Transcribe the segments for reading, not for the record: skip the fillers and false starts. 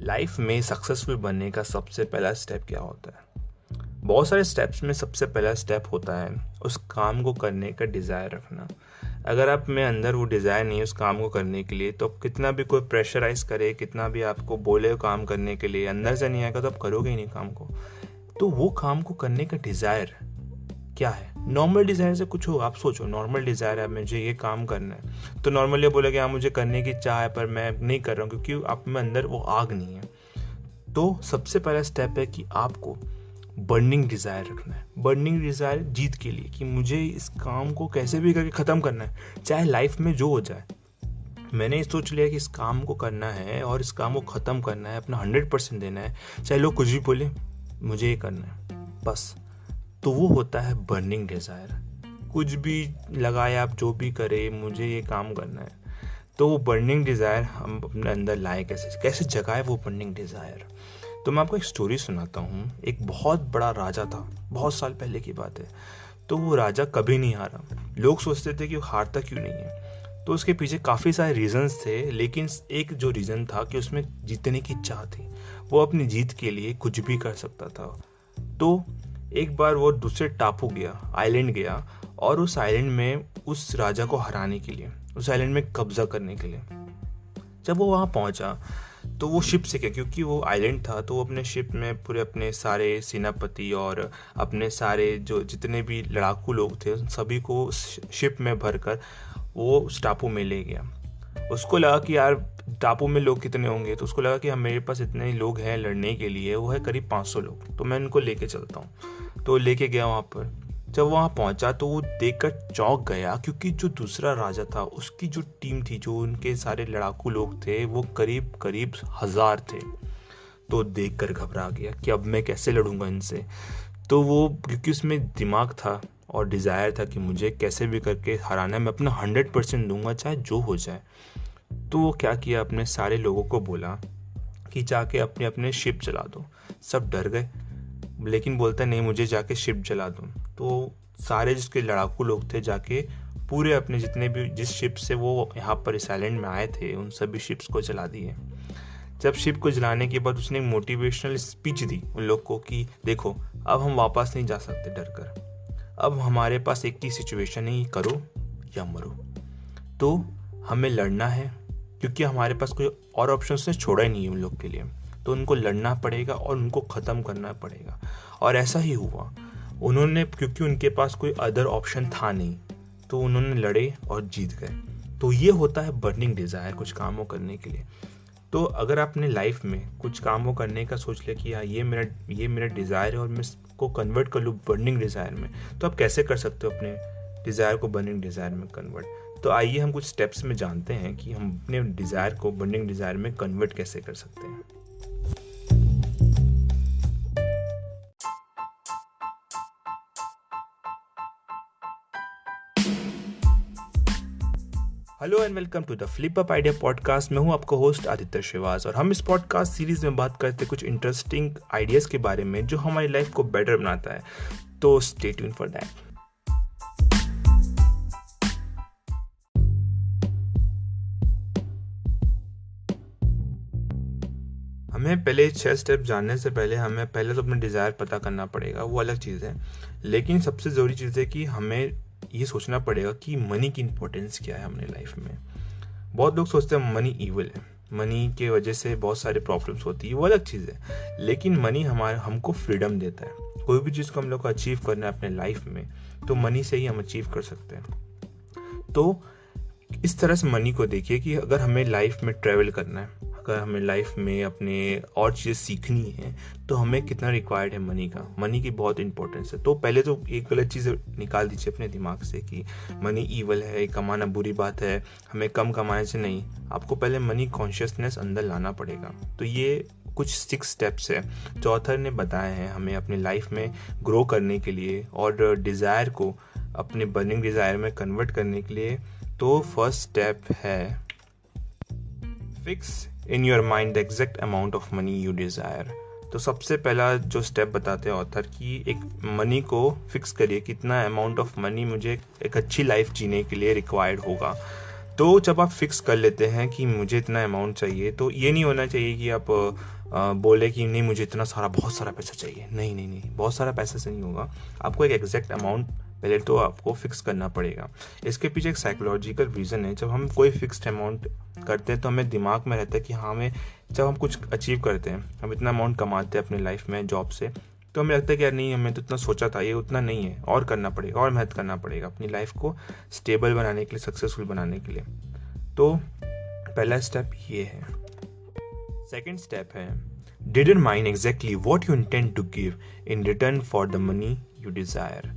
Life में successful बनने का सबसे पहला स्टेप क्या होता है? बहुत सारे स्टेप्स में सबसे पहला स्टेप होता है उस काम को करने का डिज़ायर रखना। अगर आप में अंदर वो डिज़ायर नहीं है उस काम को करने के लिए, तो आप कितना भी कोई प्रेशराइज करे, कितना भी आपको बोले काम करने के लिए, अंदर से नहीं आएगा तो आप करोगे ही नहीं काम को। तो वो काम को करने का डिज़ायर क्या है? नॉर्मल डिज़ायर से कुछ हो। आप सोचो, नॉर्मल डिज़ायर है मुझे ये काम करना है, तो नॉर्मली बोलेगे हाँ मुझे करने की चाह है पर मैं नहीं कर रहा हूँ क्योंकि आप में अंदर वो आग नहीं है। तो सबसे पहला स्टेप है कि आपको बर्निंग डिज़ायर रखना है। बर्निंग डिज़ायर जीत के लिए कि मुझे इस काम को कैसे भी करके ख़त्म करना है, चाहे लाइफ में जो हो जाए। मैंने ये सोच लिया कि इस काम को करना है और इस काम को ख़त्म करना है, अपना 100% देना है, चाहे लोग कुछ भी बोले, मुझे ये करना है बस। तो वो होता है बर्निंग डिज़ायर। कुछ भी लगाए आप, जो भी करे, मुझे ये काम करना है। तो वो बर्निंग डिज़ायर हम अपने अंदर लाए कैसे जगाए वो बर्निंग डिज़ायर। तो मैं आपको एक स्टोरी सुनाता हूँ। एक बहुत बड़ा राजा था, बहुत साल पहले की बात है। तो वो राजा कभी नहीं हारा। लोग सोचते थे कि वो हारता क्यों नहीं है। तो उसके पीछे काफ़ी सारे रीजंस थे, लेकिन एक जो रीज़न था कि उसमें जीतने की चाह थी। वो अपनी जीत के लिए कुछ भी कर सकता था। तो एक बार वो दूसरे टापू गया, आइलैंड गया, और उस आइलैंड में उस राजा को हराने के लिए, उस आइलैंड में कब्जा करने के लिए जब वो वहाँ पहुँचा तो वो शिप से, क्या क्योंकि वो आइलैंड था, तो वो अपने शिप में पूरे अपने सारे सेनापति और अपने सारे जो जितने भी लड़ाकू लोग थे उन सभी को शिप में भरकर वो उस टापू में ले गया। उसको लगा कि यार टापू में लोग कितने होंगे, तो उसको लगा कि मेरे पास इतने ही लोग हैं लड़ने के लिए, वो है करीब 500 लोग, तो मैं उनको लेके चलता हूँ। तो लेके गया वहाँ पर। जब वहाँ पहुँचा तो वो देखकर चौंक गया, क्योंकि जो दूसरा राजा था उसकी जो टीम थी, जो उनके सारे लड़ाकू लोग थे, वो करीब 1000 थे। तो देखकर घबरा गया कि अब मैं कैसे लड़ूंगा इनसे। तो वो, क्योंकि उसमें दिमाग था और डिज़ायर था कि मुझे कैसे भी करके हराना है, मैं अपना 100% दूंगा चाहे जो हो जाए। तो वो क्या किया, अपने सारे लोगों को बोला कि जाके अपने अपने शिप चला दो। सब डर गए, लेकिन बोलता नहीं मुझे जाके शिप जला दो। तो सारे जिसके लड़ाकू लोग थे जाके पूरे अपने जितने भी जिस शिप से वो यहाँ पर इस आइलैंड में आए थे उन सभी शिप्स को जला दिए। जब शिप को जलाने के बाद उसने एक मोटिवेशनल स्पीच दी उन लोग को कि देखो अब हम वापस नहीं जा सकते डर कर, अब हमारे पास एक ही सिचुएशन है, करो या मरो। तो हमें लड़ना है, क्योंकि हमारे पास कोई और ऑप्शन उसने छोड़ा ही नहीं है उन लोग के लिए। तो उनको लड़ना पड़ेगा और उनको ख़त्म करना पड़ेगा। और ऐसा ही हुआ। उन्होंने, क्योंकि उनके पास कोई अदर ऑप्शन था नहीं, तो उन्होंने लड़े और जीत गए। तो ये होता है बर्निंग डिज़ायर कुछ कामों करने के लिए। तो अगर आपने लाइफ में कुछ कामों करने का सोच लिया कि हाँ ये मेरा डिज़ायर है और मैं इसको कन्वर्ट कर लूँ बर्निंग डिज़ायर में, तो आप कैसे कर सकते हो अपने डिज़ायर को बर्निंग डिज़ायर में कन्वर्ट। तो आइए हम कुछ स्टेप्स में जानते हैं कि हम अपने डिज़ायर को बर्निंग डिज़ायर में कन्वर्ट कैसे कर सकते हैं। Hello and welcome to the flip up idea podcast. मैं हूं आपका होस्ट आदित्य श्रीवास, और हम इस पॉडकास्ट सीरीज में बात करते हैं कुछ इंटरेस्टिंग आइडियाज़ के बारे में जो हमारी लाइफ को बेटर बनाता है। तो स्टे ट्यून फॉर दैट। हमें पहले 6 स्टेप जानने से पहले हमें पहले तो अपना डिज़ायर पता करना पड़ेगा, वो अलग चीज़ है। लेकिन सबसे ज़रूरी चीज़ है कि हमें ये सोचना पड़ेगा कि मनी की इम्पोर्टेंस क्या है हमारी लाइफ में। बहुत लोग सोचते हैं मनी ईविल है, मनी के वजह से बहुत सारे प्रॉब्लम्स होती है, वो अलग चीज़ है। लेकिन मनी हमको फ्रीडम देता है। कोई भी चीज़ को हम लोग को अचीव करना है अपने लाइफ में, तो मनी से ही हम अचीव कर सकते हैं। तो इस तरह से मनी को देखिए कि अगर हमें लाइफ में ट्रैवल करना है, अगर हमें लाइफ में अपने और चीज़ें सीखनी है, तो हमें कितना रिक्वायर्ड है मनी का। मनी की बहुत इंपॉर्टेंस है। तो पहले तो एक गलत चीज़ निकाल दीजिए अपने दिमाग से कि मनी ईवल है, कमाना बुरी बात है, हमें कम कमाने से नहीं। आपको पहले मनी कॉन्शियसनेस अंदर लाना पड़ेगा। तो ये कुछ 6 स्टेप्स है जो ऑथर ने बताए हैं हमें अपने लाइफ में ग्रो करने के लिए और डिज़ायर को अपने बर्निंग डिज़ायर में कन्वर्ट करने के लिए। तो फर्स्ट स्टेप है fix in your mind the exact amount of money you desire. तो सबसे पहला जो स्टेप बताते हैं ऑथर कि एक मनी को फिक्स करिए, कितना अमाउंट ऑफ मनी मुझे एक अच्छी लाइफ जीने के लिए रिक्वायर्ड होगा। तो जब आप फिक्स कर लेते हैं कि मुझे इतना अमाउंट चाहिए, तो ये नहीं होना चाहिए कि आप बोले कि नहीं मुझे इतना सारा बहुत सारा पैसा चाहिए। नहीं नहीं नहीं, बहुत सारा पैसा से नहीं होगा। आपको एक एग्जैक्ट अमाउंट पहले तो आपको फिक्स करना पड़ेगा। इसके पीछे एक साइकोलॉजिकल रीज़न है। जब हम कोई फिक्स्ड अमाउंट करते हैं तो हमें दिमाग में रहता है कि हाँ, हमें जब हम कुछ अचीव करते हैं, हम इतना अमाउंट कमाते हैं अपनी लाइफ में जॉब से, तो हमें लगता है कि यार नहीं, हमें तो इतना सोचा था, ये उतना नहीं है, और करना पड़ेगा, और मेहनत करना पड़ेगा अपनी लाइफ को स्टेबल बनाने के लिए, सक्सेसफुल बनाने के लिए। तो पहला स्टेप ये है। सेकेंड स्टेप है determine exactly what you intend to give in return for the money you desire.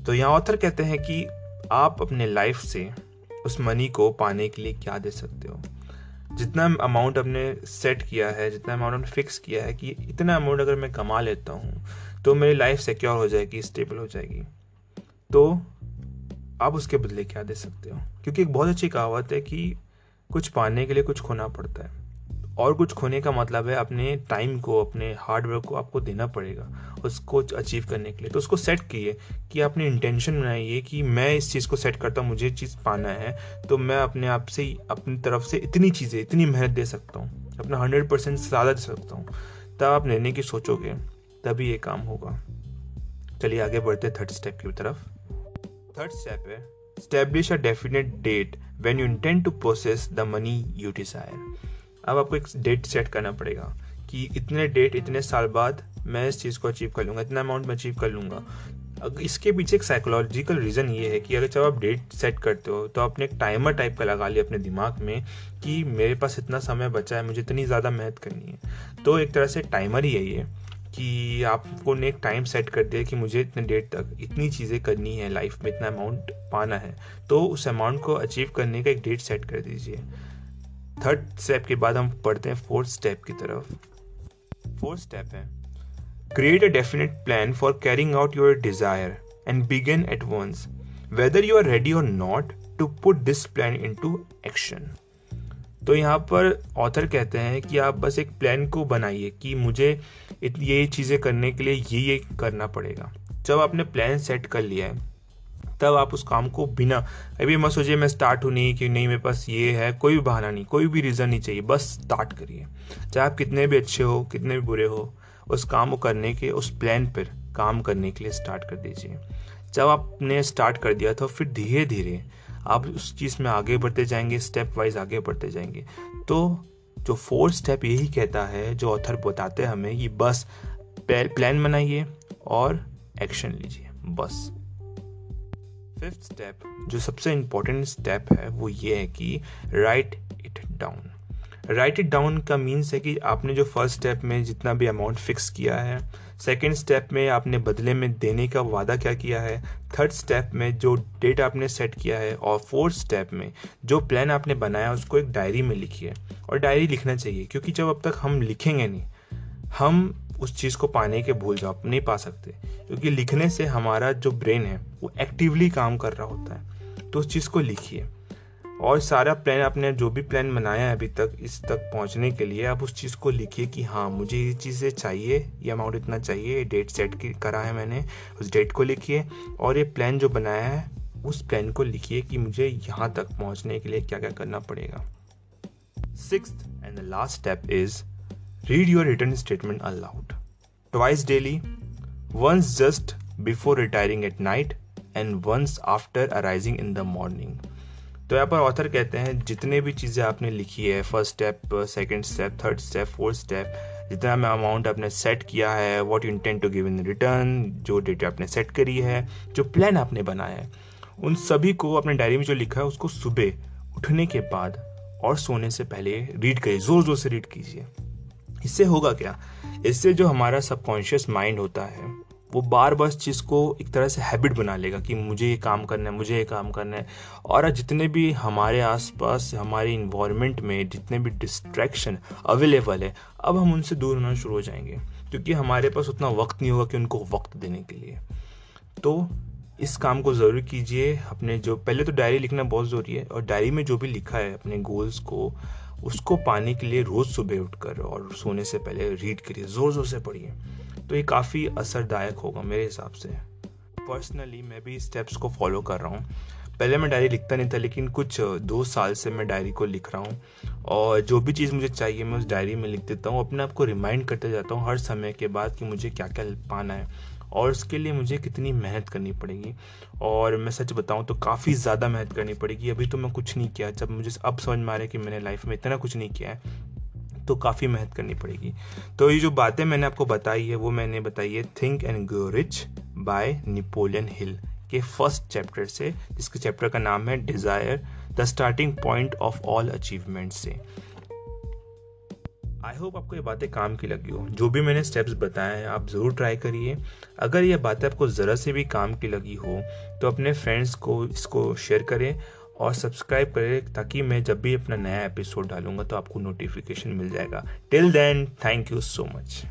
तो यहाँ ऑथर कहते हैं कि आप अपने लाइफ से उस मनी को पाने के लिए क्या दे सकते हो। जितना अमाउंट आपने सेट किया है, जितना अमाउंट आपने फिक्स किया है कि इतना अमाउंट अगर मैं कमा लेता हूँ तो मेरी लाइफ सिक्योर हो जाएगी, स्टेबल हो जाएगी, तो आप उसके बदले क्या दे सकते हो। क्योंकि एक बहुत अच्छी कहावत है कि कुछ पाने के लिए कुछ खोना पड़ता है, और कुछ खोने का मतलब है अपने टाइम को, अपने हार्डवर्क को आपको देना पड़ेगा उसको अचीव करने के लिए। तो उसको सेट कीजिए कि आपने इंटेंशन बनाइए कि मैं इस चीज़ को सेट करता हूँ, मुझे चीज़ पाना है, तो मैं अपने आप से अपनी तरफ से इतनी चीज़ें, इतनी मेहनत दे सकता हूँ, अपना 100% से ज़्यादा दे सकता हूँ। तब आप लेने की सोचोगे, तभी ये काम होगा। चलिए आगे बढ़ते थर्ड स्टेप की तरफ। थर्ड स्टेप है establish a definite date when you intend to process the money you desire. अब आपको एक डेट सेट करना पड़ेगा कि इतने डेट, इतने साल बाद मैं इस चीज़ को अचीव कर लूँगा, इतना अमाउंट मैं अचीव कर लूँगा। इसके पीछे एक साइकोलॉजिकल रीज़न ये है कि अगर जब आप डेट सेट करते हो तो आपने एक टाइमर टाइप का लगा लिया अपने दिमाग में कि मेरे पास इतना समय बचा है, मुझे इतनी ज़्यादा मेहनत करनी है। तो एक तरह से टाइमर ही है ये कि आपको ने एक टाइम सेट कर दिया कि मुझे इतने डेट तक इतनी चीज़ें करनी है, लाइफ में इतना अमाउंट पाना है, तो उस अमाउंट को अचीव करने का एक डेट सेट कर दीजिए। थर्ड स्टेप के बाद हम पढ़ते हैं फोर्थ स्टेप की तरफ। फोर्थ स्टेप है create a definite plan for carrying out your desire and begin at once whether you are ready और not to put this plan into action. तो यहाँ पर ऑथर कहते हैं कि आप बस एक प्लान को बनाइए कि मुझे ये चीज़ें करने के लिए ये करना पड़ेगा। जब आपने प्लान सेट कर लिया है तब आप उस काम को बिना, अभी मत सोचिए मैं स्टार्ट हूँ नहीं, कि नहीं मेरे पास ये है, कोई भी बहाना नहीं, कोई भी रीज़न नहीं चाहिए, बस स्टार्ट करिए। चाहे आप कितने भी अच्छे हो, कितने भी बुरे हो, उस काम को करने के, उस प्लान पर काम करने के लिए स्टार्ट कर दीजिए। जब आपने स्टार्ट कर दिया तो फिर धीरे धीरे आप उस चीज़ में आगे बढ़ते जाएंगे, स्टेप वाइज आगे बढ़ते जाएंगे। तो जो फोर्थ स्टेप यही कहता है, जो ऑथर बताते हैं हमें, कि बस प्लान बनाइए और एक्शन लीजिए, बस। फिफ्थ स्टेप जो सबसे इम्पोर्टेंट स्टेप है वो ये है कि right it down. Right it down का मीन्स है कि आपने जो फर्स्ट स्टेप में जितना भी अमाउंट फिक्स किया है, सेकेंड स्टेप में आपने बदले में देने का वादा क्या किया है, थर्ड स्टेप में जो डेट आपने सेट किया है, और फोर्थ स्टेप में जो प्लान आपने बनाया उसको एक डायरी में लिखिए। और डायरी लिखना चाहिए, क्योंकि जब अब तक हम लिखेंगे नहीं, हम उस चीज़ को पाने के भूल जाओ, नहीं पा सकते। क्योंकि लिखने से हमारा जो ब्रेन है वो एक्टिवली काम कर रहा होता है। तो उस चीज़ को लिखिए, और सारा प्लान, आपने जो भी प्लान बनाया है अभी तक इस तक पहुंचने के लिए, आप उस चीज़ को लिखिए कि हाँ मुझे ये चीज़ें चाहिए, ये अमाउंट इतना चाहिए, ये डेट सेट करा है मैंने, उस डेट को लिखिए। और ये प्लान जो बनाया है उस प्लान को लिखिए कि मुझे यहाँ तक पहुँचने के लिए क्या क्या करना पड़ेगा। Sixth and the last step is read your written statement aloud twice daily, once just before retiring at night and once after arising in the morning। तो यहाँ पर ऑथर कहते हैं जितने भी चीज़ें आपने लिखी है, first step, second step, third step, fourth step, जितना में अमाउंट आपने सेट किया है, what you intend to give in return, जो डेट आपने सेट करी है, जो प्लान आपने बनाया है, उन सभी को अपने डायरी में जो लिखा है उसको सुबह उठने के बाद और सोने से पहले रीड करिए, ज़ोर ज़ोर से रीड कीजिए। इससे होगा क्या, इससे जो हमारा सबकॉन्शियस माइंड होता है वो बार बार इस चीज़ को एक तरह से हैबिट बना लेगा कि मुझे ये काम करना है, मुझे ये काम करना है। और जितने भी हमारे आसपास, हमारे इन्वायरमेंट में जितने भी डिस्ट्रैक्शन अवेलेबल है, अब हम उनसे दूर होना शुरू हो जाएंगे, क्योंकि हमारे पास उतना वक्त नहीं होगा कि उनको वक्त देने के लिए। तो इस काम को ज़रूर कीजिए। अपने जो पहले तो डायरी लिखना बहुत ज़रूरी है, और डायरी में जो भी लिखा है अपने गोल्स को, उसको पाने के लिए रोज़ सुबह उठकर और सोने से पहले रीड करिए, ज़ोर ज़ोर से पढ़िए। तो ये काफ़ी असरदायक होगा मेरे हिसाब से। पर्सनली मैं भी स्टेप्स को फॉलो कर रहा हूँ। पहले मैं डायरी लिखता नहीं था, लेकिन कुछ 2 साल से मैं डायरी को लिख रहा हूँ, और जो भी चीज़ मुझे चाहिए मैं उस डायरी में लिख देता हूँ। अपने आप को रिमाइंड करते जाता हूँ हर समय के बाद कि मुझे क्या क्या पाना है और उसके लिए मुझे कितनी मेहनत करनी पड़ेगी। और मैं सच बताऊँ तो काफ़ी ज़्यादा मेहनत करनी पड़ेगी। अभी तो मैं कुछ नहीं किया, जब मुझे अब समझ में आ रहा है कि मैंने लाइफ में इतना कुछ नहीं किया है, तो काफ़ी मेहनत करनी पड़ेगी। तो ये जो बातें मैंने आपको बताई है वो मैंने बताई है think and grow rich by Napoleon Hill के फर्स्ट चैप्टर से, जिसके चैप्टर का नाम है desire the starting point of all achievement से। आई होप आपको ये बातें काम की लगी हो। जो भी मैंने स्टेप्स बताए हैं आप ज़रूर ट्राई करिए। अगर ये बातें आपको ज़रा से भी काम की लगी हो तो अपने फ्रेंड्स को इसको शेयर करें और सब्सक्राइब करें, ताकि मैं जब भी अपना नया एपिसोड डालूंगा तो आपको नोटिफिकेशन मिल जाएगा। Till then, thank you so much.